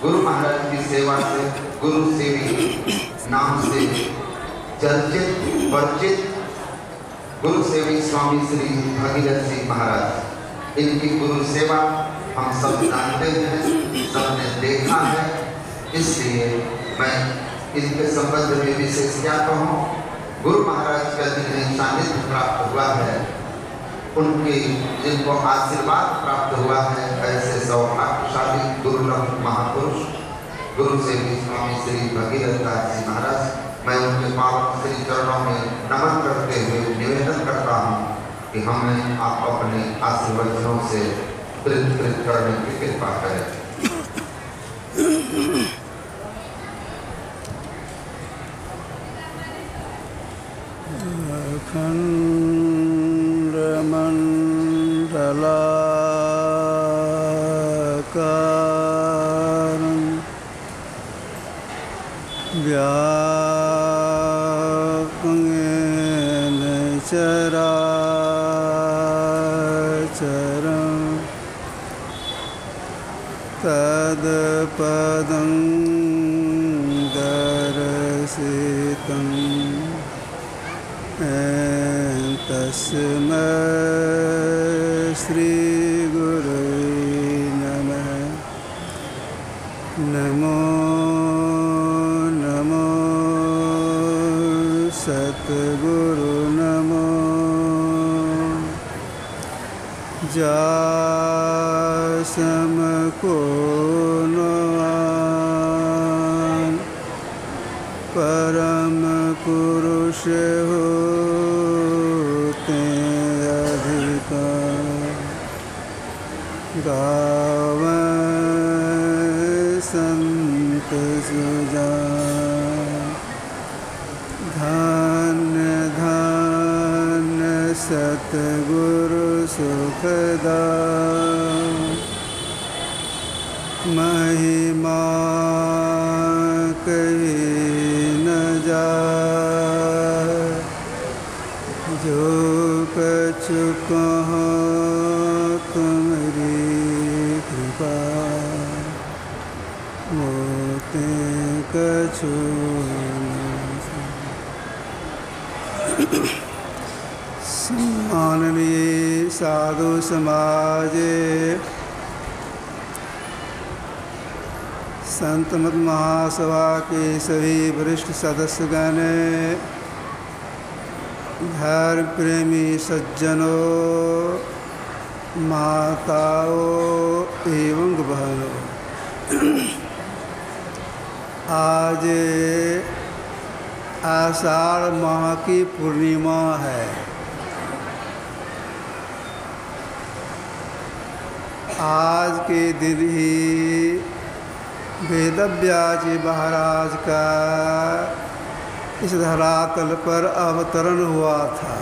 गुरु महाराज की सेवा से, गुरु सेवी नाम से चर्चित परिचित गुरु सेवी स्वामी श्री भगीरथ सिंह महाराज, इनकी गुरु सेवा हम सब जानते हैं, सबने देखा है। इसलिए मैं इनके संबंध में विशेष क्या कहूँ। गुरु महाराज का जिन्हें सानिध्य प्राप्त हुआ है, उनकी जिनको आशीर्वाद प्राप्त हुआ है, ऐसे सौभाग्यशाली दुर्लभ महापुरुष गुरु सेवी स्वामी श्री भगीरथ जी महाराज, मैं उनके पावन श्री चरणों में नमन करते हुए निवेदन करता हूँ कि हमें आप अपने आशीर्वचनों से प्रेरित करने की कृपा करें। अखंड मंडलाकारं व्याप्तं चराचरं तत्पदं दर्शितं तस्मै श्री गुरुवे नमः। नमो नमो सद्गुरु नमो जासम को नवान परम पुरुष हो गावै संत सुजान। धन्य धन्य सतगुरु सुखदान। महिमा कही न जाए, जो कछु कहो तुम्हारी कृपा, मोते कछु सम्माननीय साधु समाज, संत मत महासभा के सभी वरिष्ठ सदस्यगण, धर्म प्रेमी सज्जनों, माताओं एवं बहनों, आज आषाढ़ माह की पूर्णिमा है। आज के दिन ही वेदव्यास जी महाराज का इस धरातल पर अवतरण हुआ था।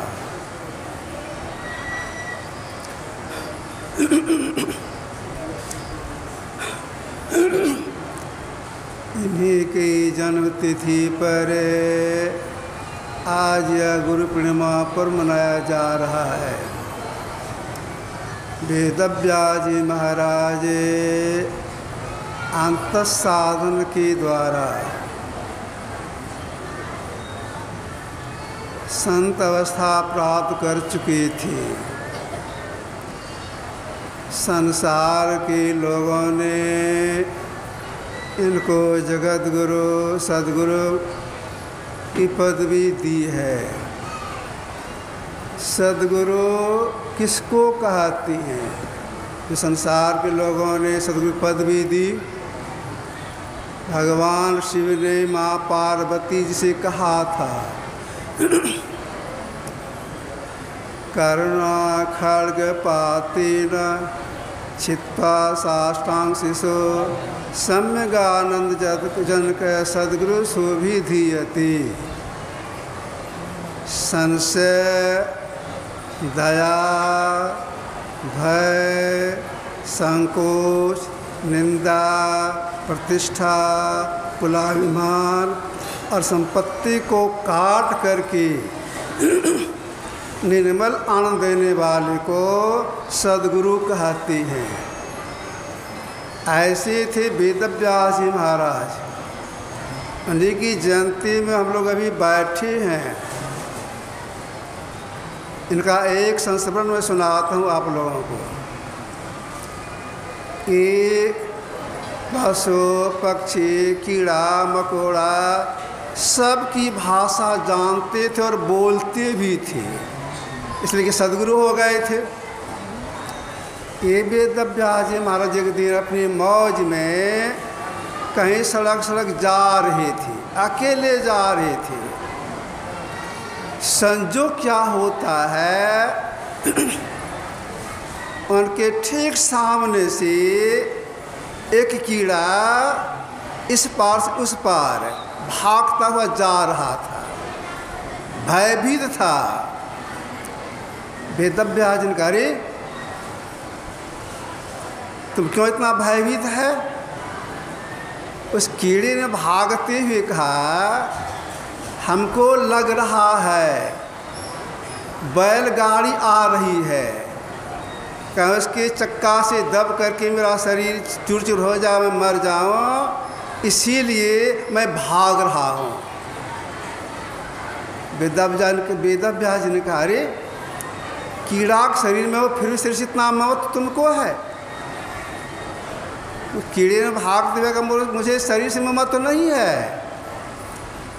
इन्हीं की जन्म तिथि पर आज यह गुरु पूर्णिमा पर मनाया जा रहा है। वेदव्यास जी महाराज अंतःसाधन के द्वारा संत अवस्था प्राप्त कर चुके थे। संसार के लोगों ने इनको जगत गुरु सद्गुरु की पदवी दी है। सद्गुरु किसको कहती हैं? जो संसार के लोगों ने सद्गुरु पदवी दी, भगवान शिव ने माँ पार्वती जी से कहा था, करुणा खड्ग पातेन छित्त्वा साष्टांग शिशो सम्यगानंद जनक सद्गुरु शोभिधीयते। संशय, दया, भय, संकोच, निंदा, प्रतिष्ठा, कुलाभिमान और संपत्ति को काट करके निर्मल आनंद देने वाले को सद्गुरु कहते हैं। ऐसे थे वेदव्यास जी महाराज। उन्हीं की जयंती में हम लोग अभी बैठे हैं। इनका एक संस्मरण मैं सुनाता हूँ आप लोगों को कि पशु पक्षी कीड़ा मकोड़ा सबकी भाषा जानते थे और बोलते भी थे, इसलिए कि सदगुरु हो गए थे। ये वेदव्यास जी महाराज एक दिन अपनी मौज में कहीं सड़क जा रहे थे, अकेले जा रहे थे। संजोग क्या होता है, उनके ठीक सामने से एक कीड़ा इस पार से उस पार भागता हुआ जा रहा था, भयभीत था। वेदव्यास जी ने कहा, अरे तुम क्यों इतना भयभीत है? उस कीड़े ने भागते हुए कहा, हमको लग रहा है बैलगाड़ी आ रही है, कहीं उसके चक्का से दब करके मेरा शरीर चूर चूर हो जाए, मैं मर जाऊँ, इसीलिए मैं भाग रहा हूँ। वेदव्यास जी ने कहा, अरे कीड़ा के शरीर में हो फिर शरीर से इतना मौत तुमको है? कीड़े ने भाग दिया, मुझे शरीर से मौत तो नहीं है,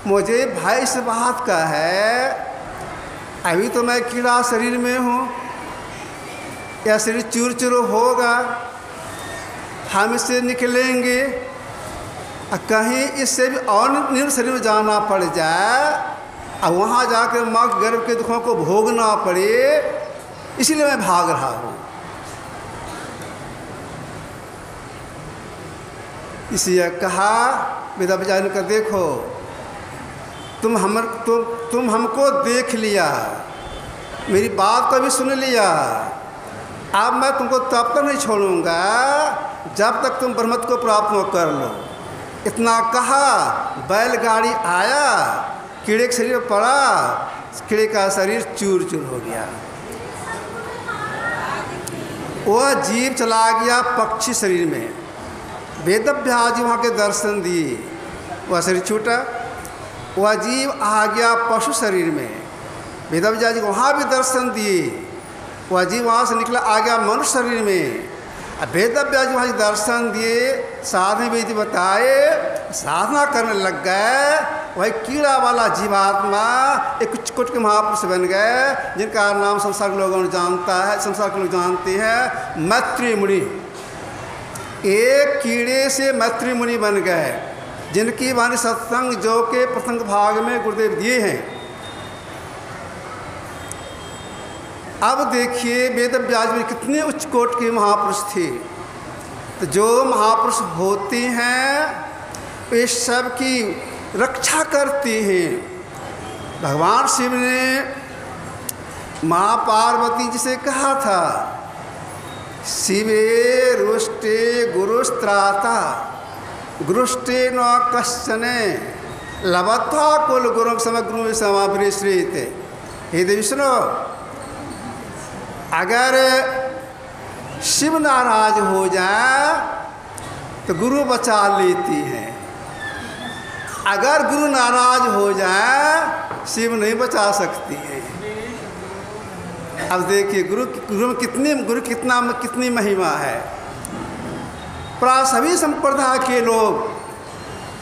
मुझे भय इस बात का है, अभी तो मैं कीड़ा शरीर में हूँ, या शरीर चूर चूर होगा, हम इससे निकलेंगे, कहीं इससे भी और निम्न शरीर में जाना पड़ जाए और वहाँ जाकर माँ के गर्भ के दुखों को भोगना पड़े, इसीलिए मैं भाग रहा हूँ। इसलिए कहा वेदव्यास ने, देखो तुम हमको देख लिया, मेरी बात को भी सुन लिया, अब मैं तुमको तब तक नहीं छोड़ूंगा जब तक तुम ब्रह्मत्व को प्राप्त न कर लो। इतना कहा, बैलगाड़ी आया, कीड़े के शरीर पर पड़ा, कीड़े का शरीर चूर चूर हो गया, वह जीव चला गया पक्षी शरीर में। वेदव्यास जी वहाँ के दर्शन दिए, वह शरीर छूटा, वह जीव आ गया पशु शरीर में। वेदव्यास जी वहाँ भी दर्शन दिए, वह जीव वहाँ से निकला आ गया मनुष्य शरीर में। वेदव्यास जी वहाँ दर्शन दिए, साधन विधि बताए, साधना करने लग गए, वही कीड़ा वाला जीवात्मा एक कुछ के महापुरुष बन गए, जिनका नाम संसार के लोगों ने जानता है, संसार के लोग जानते हैं, मैत्री मुनि। एक कीड़े से मैत्री मुनि बन गए, जिनकी वाणी सत्संग जो के प्रसंग भाग में गुरुदेव दिए हैं। अब देखिए वेदव्यास में कितने उच्च कोट के महापुरुष थे। तो जो महापुरुष होते हैं वे सब की रक्षा करते हैं। भगवान शिव ने माँ पार्वती जी से कहा था, शिवे रुष्टे गुरुस्त्राता गुरुष्टे न कश्चने लभत्वा कुल गुरु समग्र समावृश्रित। हे देवी सुनो, अगर शिव नाराज हो जाए तो गुरु बचा लेती हैं, अगर गुरु नाराज हो जाए शिव नहीं बचा सकती है। अब देखिए गुरु में कितनी महिमा है। प्राय सभी संप्रदाय के लोग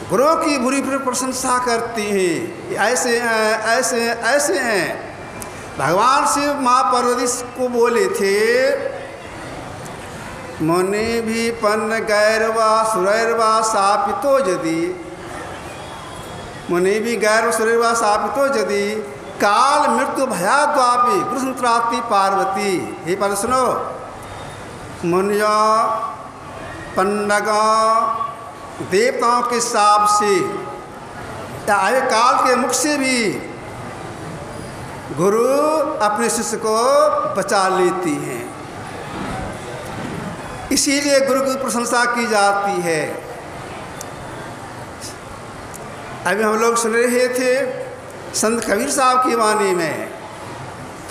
गुरु की बुरी प्रशंसा करती हैं, ऐसे हैं ऐसे हैं ऐसे हैं। भगवान शिव माँ पार्वती को बोले थे, मुनि भी पन्न गैरवा सुरैरवा सापितो यदि, मुनि भी गैर सुरैरवा सापितो यदि काल मृत्यु भयाद्वापि कृष्णत्राति पार्वती। हे पर सुनो, मुनिया पन्नगा देवताओं के हिसाब से या आए काल के मुख से भी गुरु अपने शिष्य को बचा लेती हैं, इसीलिए गुरु की प्रशंसा की जाती है। अभी हम लोग सुन रहे थे संत कबीर साहब की वाणी में,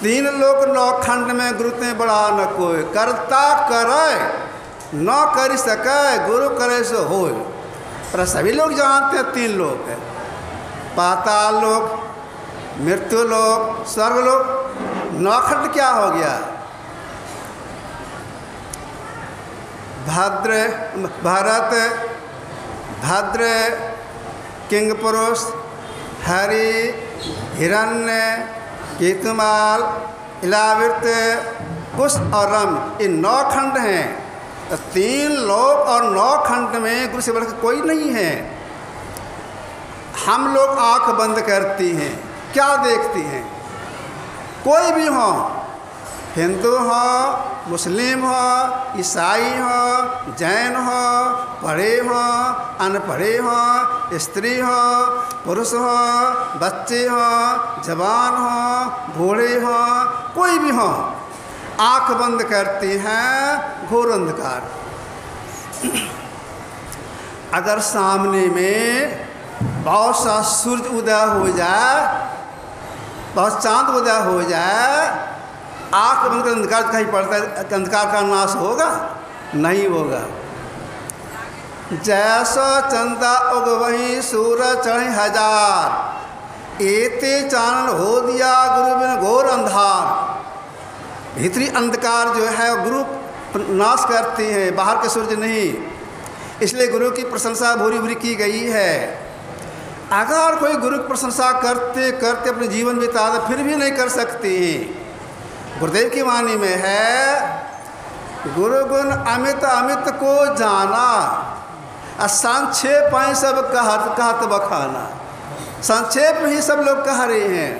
तीन लोक नौ खंड में गुरु ते बड़ा न कोई, करता करे न कर सके गुरु करे सो हो। पर सभी लोग जानते हैं 3 लोक है, पाताल लोक, मृत्यु लोक, स्वर्ग लोक। 9 खंड क्या हो गया? भरत, भद्र, किंग पुरुष, हरि, हिरण्य, केतुमाल, इलावृत, कुश और रम, ये 9 खंड हैं। तो 3 लोक और 9 खंड में गुरु से बढ़कर कोई नहीं है। हम लोग आंख बंद करती हैं, क्या देखती हैं? कोई भी हो, हिंदू हो, मुस्लिम हो, ईसाई हो, जैन हो, पढ़े हो, अनपढ़े हो, स्त्री हो, पुरुष हो, बच्चे हो, जवान हो, बूढ़े हो, कोई भी हो, आंख बंद करती हैं, घोर अंधकार। अगर सामने में बहुत सा सूरज उदय हो जाए, बहुत चांद उदय हो जाए, आंख बंद कर अंधकार दिखाई पड़ता है, अंधकार का नाश होगा? नहीं होगा। जैसा चंदा उग वही सूरज चढ़े 1000, एते चानन हो दिया गुरु बिन घोर अंधार। भीतरी अंधकार जो है गुरु नाश करते हैं, बाहर के सूरज नहीं। इसलिए गुरु की प्रशंसा भूरी भूरी की गई है। अगर कोई गुरु की प्रशंसा करते करते अपने जीवन बिता दे फिर भी नहीं कर सकते हैं। गुरुदेव की वाणी में है, गुरु गुण अमित अमित को जाना, संक्षेप ही सब कहत बखाना। संक्षेप में ही सब लोग कह रहे हैं।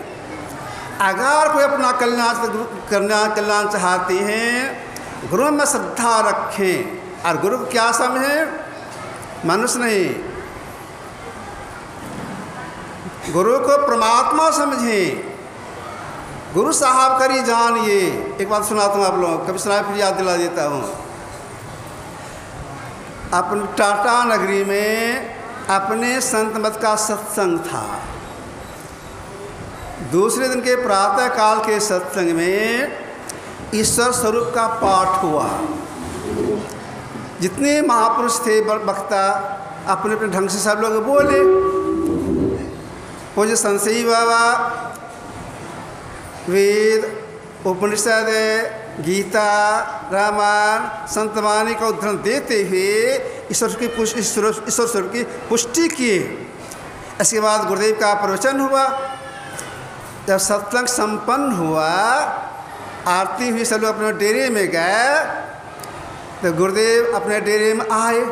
अगर कोई अपना कल्याण चाहते हैं, गुरु में श्रद्धा रखें। और गुरु को क्या समझें? मनुष्य नहीं, गुरु को परमात्मा समझें। गुरु साहब करी जानिए। एक बात सुनाता हूँ आप लोगों को, कभी सुनाए फिर याद दिला देता हूँ। अपने टाटा नगरी में अपने संत मत का सत्संग था। दूसरे दिन के प्रातः काल के सत्संग में ईश्वर स्वरूप का पाठ हुआ। जितने महापुरुष थे वक्ता अपने अपने ढंग से सब लोग बोले। पूज्य संसई बाबा वेद, उपनिषद, गीता, रामायण, संतवाणी का उदाहरण देते हुए ईश्वर स्वरूप की पुष्टि किए। इसके बाद गुरुदेव का प्रवचन हुआ। जब सत्संग संपन्न हुआ, आरती हुई, सब लोग अपने डेरे में गए, तो गुरुदेव अपने डेरे में आए।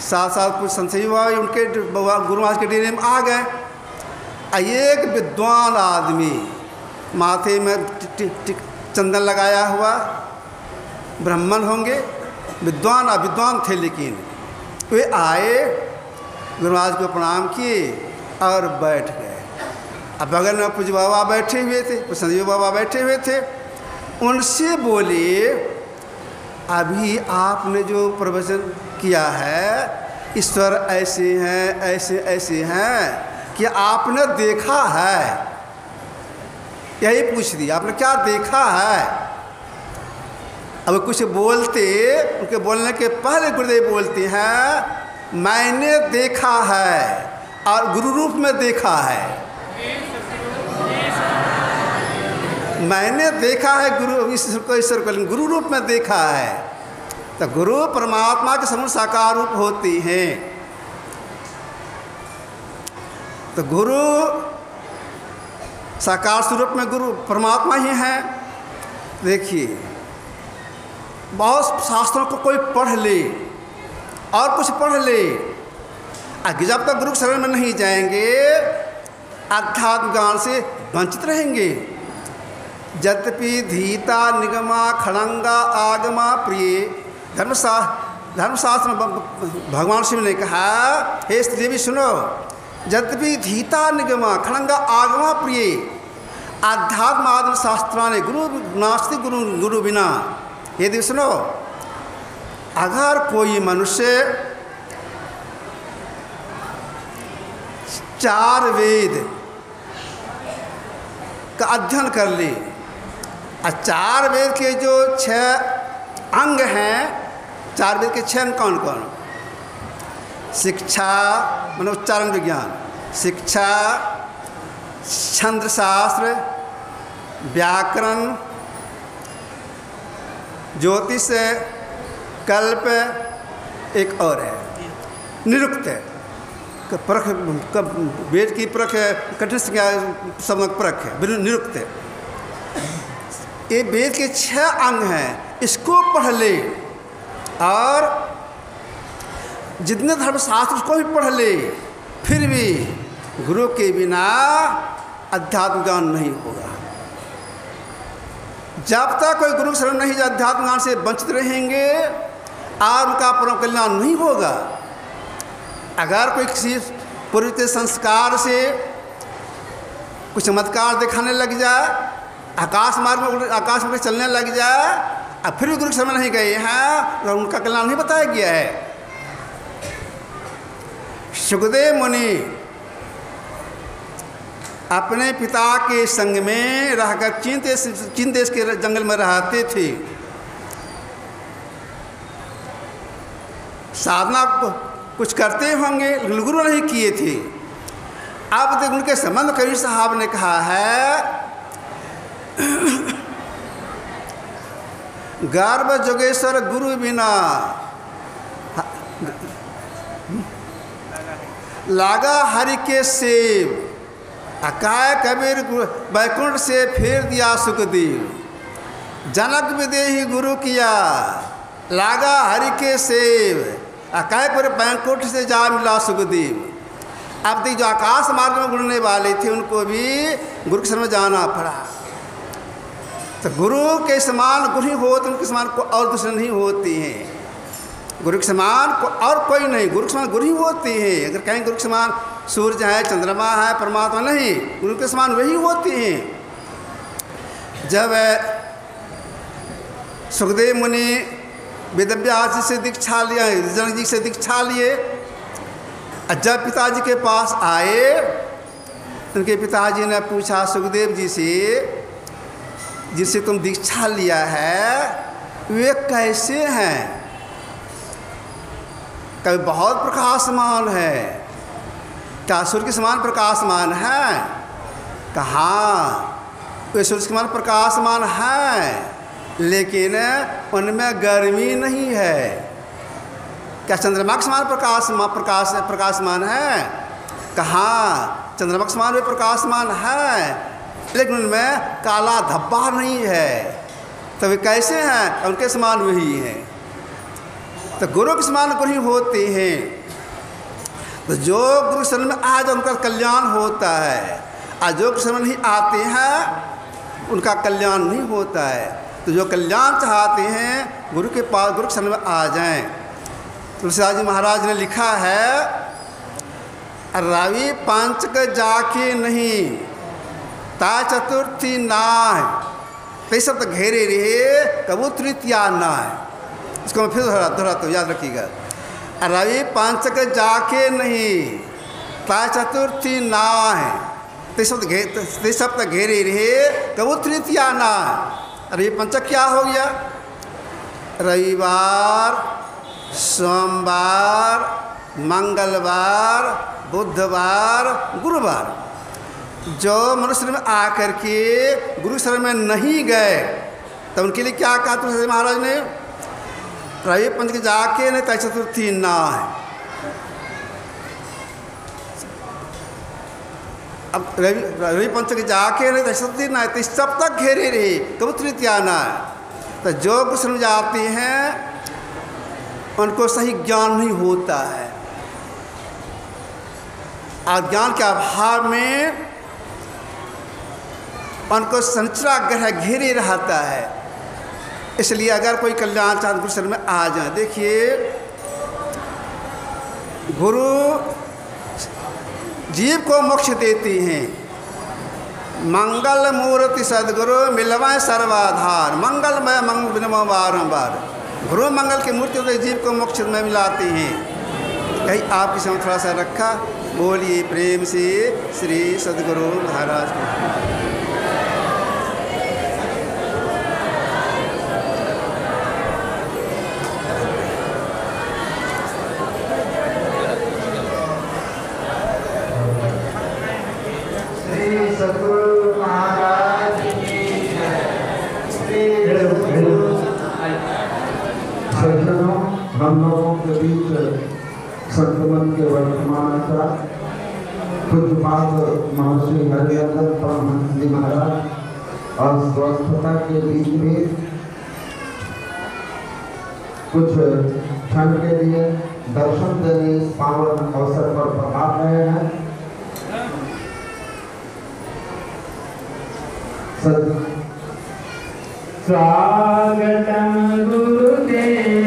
साथ साथ कुछ संसई हुआ, उनके गुरु महाराज के डेरे में आ गए। एक विद्वान आदमी माथे में चंदन लगाया हुआ, ब्राह्मण होंगे, विद्वान थे, लेकिन वे आए, गुरु महाराज को प्रणाम किए और बैठ गए। अब बगल में पूज्य बाबा बैठे हुए थे, कुछ संजीव बाबा बैठे हुए थे। उनसे बोले, अभी आपने जो प्रवचन किया है, ईश्वर ऐसे हैं, ऐसे ऐसे हैं, कि आपने देखा है? यही पूछ दिया, आपने क्या देखा है? अब कुछ बोलते, उनके बोलने के पहले गुरुदेव बोलते हैं, मैंने देखा है और गुरु रूप में देखा है। मैंने देखा है गुरु, ईश्वर को गुरु रूप में देखा है। तो गुरु परमात्मा के समूह साकार रूप होते हैं। तो गुरु साकार स्वरूप में गुरु परमात्मा ही हैं। देखिए, बहुत शास्त्रों को कोई पढ़ ले और कुछ पढ़ ले, जब तक गुरु शरण में नहीं जाएंगे, आध्यात्म ज्ञान से वंचित रहेंगे। यद्यपि धीता निगमा खड़ंगा आगमा प्रिय, धर्मशास्त्र में भगवान शिव ने कहा, हे स्त्री भी सुनो, यद्यपि धीता निगमा खड़ंगा आगमा प्रिय, आध्यात्म आदि शास्त्राने गुरु नास्ति गुरु बिना। यदि सुनो, अगर कोई मनुष्य 4 वेद का अध्ययन कर ले, और 4 वेद के जो 6 अंग हैं 4 वेद के 6 अंग कौन कौन? शिक्षा माने उच्चारण विज्ञान, शिक्षा, छंद शास्त्र, व्याकरण, ज्योतिष, कल्प, एक और है निरुक्त। परख, वेद की परख कठिन समक परख है निरुक्त। ये वेद के 6 अंग हैं, इसको पढ़ ले और जितने धर्मशास्त्र उसको भी पढ़ ले, फिर भी गुरु के बिना अध्यात्म ज्ञान नहीं होगा। जब तक कोई गुरु शरण नहीं, अध्यात्म ज्ञान से वंचित रहेंगे और उनका परम कल्याण नहीं होगा। अगर कोई किसी पूर्व संस्कार से कुछ चमत्कार दिखाने लग जाए, आकाश मार्ग में चलने लग जाए, और फिर भी गुरु शरण नहीं गए हैं, तो उनका कल्याण नहीं बताया गया है। सुखदेव मुनि अपने पिता के संग में रहकर चीन देश के जंगल में रहते थे। साधना कुछ करते होंगे, लेकिन गुरु नहीं किए थे। अब तक उनके संबंध कबीर साहब ने कहा है, गर्भ जोगेश्वर गुरु बिना लागा हरि के सेव, अकाय कबीर बैकुंठ से फेर दिया सुखदेव। जनक विदेही गुरु किया, लागा हरि के सेव, अकाय पर बैकुंठ से जा मिला सुखदेव। अब तक जो आकाश मार्ग में गुरुने वाले थे, उनको भी गुरु के शरण में जाना पड़ा। तो गुरु के समान गुरु ही होते, उनके समान को और दूसरे नहीं होते हैं। गुरु के समान को और कोई नहीं, गुरु के समान गुरु ही होते हैं। अगर कहें गुरु के समान सूर्य है, चंद्रमा है, परमात्मा, नहीं, गुरु के समान वही होते हैं। जब सुखदेव मुनि वेदव्यास जी से दीक्षा लिया, जनक जी से दीक्षा लिए, जब पिताजी के पास आए, उनके पिताजी ने पूछा सुखदेव जी से, जिससे तुम दीक्षा लिया है वे कैसे हैं? कभी बहुत प्रकाशमान है, क्या सूर्य के समान प्रकाशमान है? कहाँ वे सूर्य के समान प्रकाशमान है, लेकिन उनमें गर्मी नहीं है। क्या चंद्रमा के समान प्रकाशमान है? कहाँ चंद्रमा के समान वे प्रकाशमान है, लेकिन उनमें काला धब्बा नहीं है। तो वे कैसे हैं? उनके समान वही हैं। तो गुरु के समान गुरु ही होते हैं। तो जो गुरु शरण में आ जाए उनका कल्याण होता है, और जो गुरु शरण नहीं आते हैं उनका कल्याण नहीं होता है। तो जो कल्याण चाहते हैं गुरु के पास, गुरु के शरण में आ जाएं। तुलसीदास जी महाराज ने लिखा है, रवि पंचक जाके नहीं, ता चतुर्थी नाय, ते सब तो घेरे रहे, कबू तृतीया नाय। इसको मैं फिर दोहराता हूँ, याद रखिएगा। रवि पंचक जाके नहीं, ता चतुर्थी नाय, ते सब तो घेरे रहे, कबू तृतीया नाय। रवि पंचक क्या हो गया? रविवार, सोमवार, मंगलवार, बुधवार, गुरुवार। जो मनुष्य में आकर के गुरु शरण में नहीं गए, तो उनके लिए क्या कहा तुलसी महाराज ने? रवि पंच के जाके नहीं, तय चतुर्थी ना है। अब रवि पंच के जाके नहीं, तय चतुर्थी ना है, तो सब तक घेरे रहे, कब तृतीया ना है। तो जो गुरु शरण में जाते हैं उनको सही ज्ञान नहीं होता है, और ज्ञान के अभाव में उनको संचरा ग्रह घेरे रहता है। इसलिए अगर कोई कल्याण चाहते गुरु शरण में आ जाए, देखिए गुरु जीव को मोक्ष देते हैं। मंगल मूर्ति सदगुरु मिलवाए सर्वाधार, मंगलमय मंगल विनमो बारंबार। गुरु मंगल की मूर्ति तो जीव को मोक्ष में मिलाते हैं। यही आपकी समझ थोड़ा सा रखा। बोलिए प्रेम से श्री सदगुरु महाराज को। हम लोगों के बीच संक्रमण के वर्तमान का पूज्यपाद महर्षि हरिनंदन परमहंस जी महाराज और स्वस्थता के बीच में कुछ क्षण के लिए दर्शन देने इस पावन अवसर पर पधार रहे हैं। स्वागतम गुरुदेव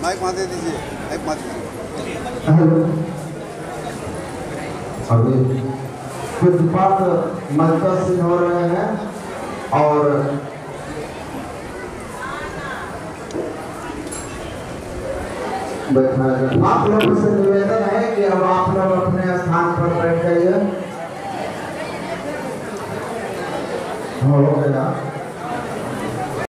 माइक वहाँ दे दीजिए, माइक वहाँ दीजिए। अभी पूज्यपाद मंत्रसिद्ध हो रहे हैं और आप लोगों से निवेदन है कि अब आप लोग अपने स्थान पर बैठ जाइए। हो गया।